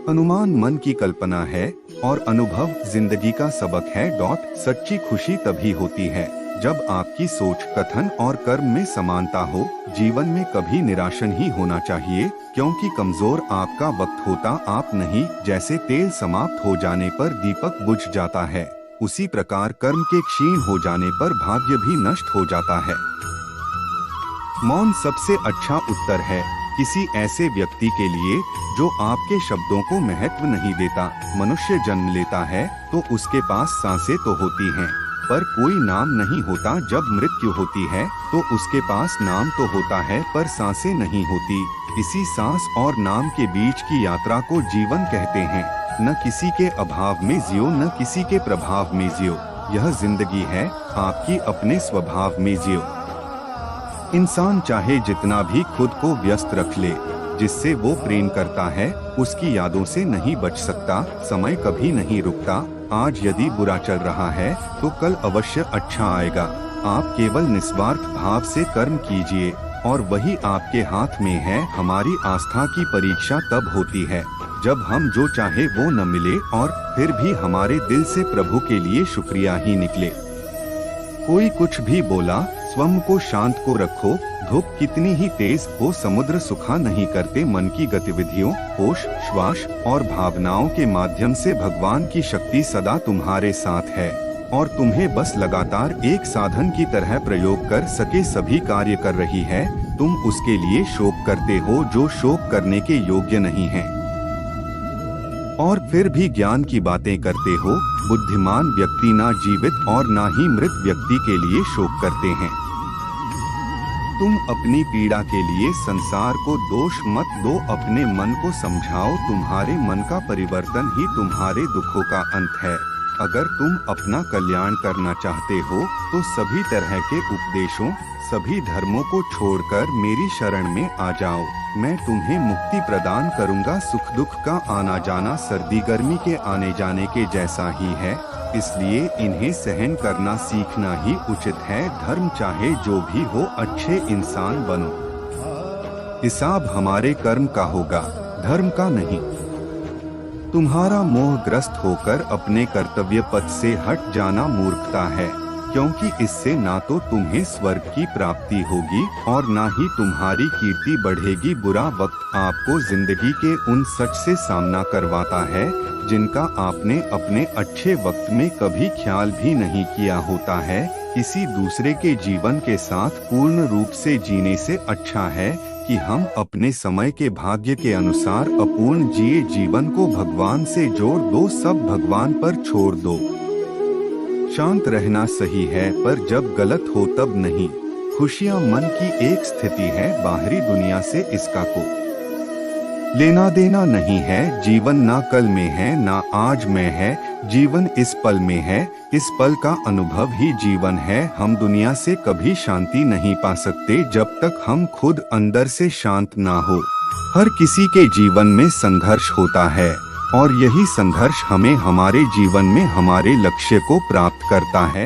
अनुमान मन की कल्पना है और अनुभव जिंदगी का सबक है। सच्ची खुशी तभी होती है जब आपकी सोच, कथन और कर्म में समानता हो। जीवन में कभी निराश नहीं होना चाहिए, क्योंकि कमजोर आपका वक्त होता आप नहीं। जैसे तेल समाप्त हो जाने पर दीपक बुझ जाता है, उसी प्रकार कर्म के क्षीण हो जाने पर भाग्य भी नष्ट हो जाता है। मौन सबसे अच्छा उत्तर है किसी ऐसे व्यक्ति के लिए जो आपके शब्दों को महत्व नहीं देता। मनुष्य जन्म लेता है तो उसके पास सांसें तो होती हैं, पर कोई नाम नहीं होता। जब मृत्यु होती है तो उसके पास नाम तो होता है, पर सांसें नहीं होती। इसी सांस और नाम के बीच की यात्रा को जीवन कहते हैं। न किसी के अभाव में जियो, न किसी के प्रभाव में जियो। यह जिंदगी है, आपकी अपने स्वभाव में जियो। इंसान चाहे जितना भी खुद को व्यस्त रख ले, जिससे वो प्रेम करता है उसकी यादों से नहीं बच सकता। समय कभी नहीं रुकता। आज यदि बुरा चल रहा है तो कल अवश्य अच्छा आएगा। आप केवल निस्वार्थ भाव से कर्म कीजिए और वही आपके हाथ में है। हमारी आस्था की परीक्षा तब होती है जब हम जो चाहे वो न मिले और फिर भी हमारे दिल से प्रभु के लिए शुक्रिया ही निकले। कोई कुछ भी बोला, स्वयं को शांत को रखो। धूप कितनी ही तेज हो, समुद्र सुखा नहीं करते। मन की गतिविधियों, होश, श्वास और भावनाओं के माध्यम से भगवान की शक्ति सदा तुम्हारे साथ है और तुम्हें बस लगातार एक साधन की तरह प्रयोग कर सके सभी कार्य कर रही है। तुम उसके लिए शोक करते हो जो शोक करने के योग्य नहीं है, और फिर भी ज्ञान की बातें करते हो। बुद्धिमान व्यक्ति ना जीवित और ना ही मृत व्यक्ति के लिए शोक करते हैं। तुम अपनी पीड़ा के लिए संसार को दोष मत दो, अपने मन को समझाओ। तुम्हारे मन का परिवर्तन ही तुम्हारे दुखों का अंत है। अगर तुम अपना कल्याण करना चाहते हो तो सभी तरह के उपदेशों, सभी धर्मों को छोड़कर मेरी शरण में आ जाओ। मैं तुम्हें मुक्ति प्रदान करूंगा। सुख दुख का आना जाना सर्दी गर्मी के आने जाने के जैसा ही है, इसलिए इन्हें सहन करना सीखना ही उचित है। धर्म चाहे जो भी हो, अच्छे इंसान बनो। हिसाब हमारे कर्म का होगा, धर्म का नहीं। तुम्हारा मोहग्रस्त होकर अपने कर्तव्य पथ से हट जाना मूर्खता है, क्योंकि इससे ना तो तुम्हें स्वर्ग की प्राप्ति होगी और ना ही तुम्हारी कीर्ति बढ़ेगी। बुरा वक्त आपको जिंदगी के उन सच से सामना करवाता है जिनका आपने अपने अच्छे वक्त में कभी ख्याल भी नहीं किया होता है। किसी दूसरे के जीवन के साथ पूर्ण रूप से जीने से अच्छा है कि हम अपने समय के भाग्य के अनुसार अपूर्ण जिए। जीवन को भगवान से जोड़ दो, सब भगवान पर छोड़ दो। शांत रहना सही है, पर जब गलत हो तब नहीं। खुशियां मन की एक स्थिति है, बाहरी दुनिया से इसका को लेना देना नहीं है। जीवन ना कल में है ना आज में है, जीवन इस पल में है। इस पल का अनुभव ही जीवन है। हम दुनिया से कभी शांति नहीं पा सकते जब तक हम खुद अंदर से शांत ना हो। हर किसी के जीवन में संघर्ष होता है और यही संघर्ष हमें हमारे जीवन में हमारे लक्ष्य को प्राप्त करता है।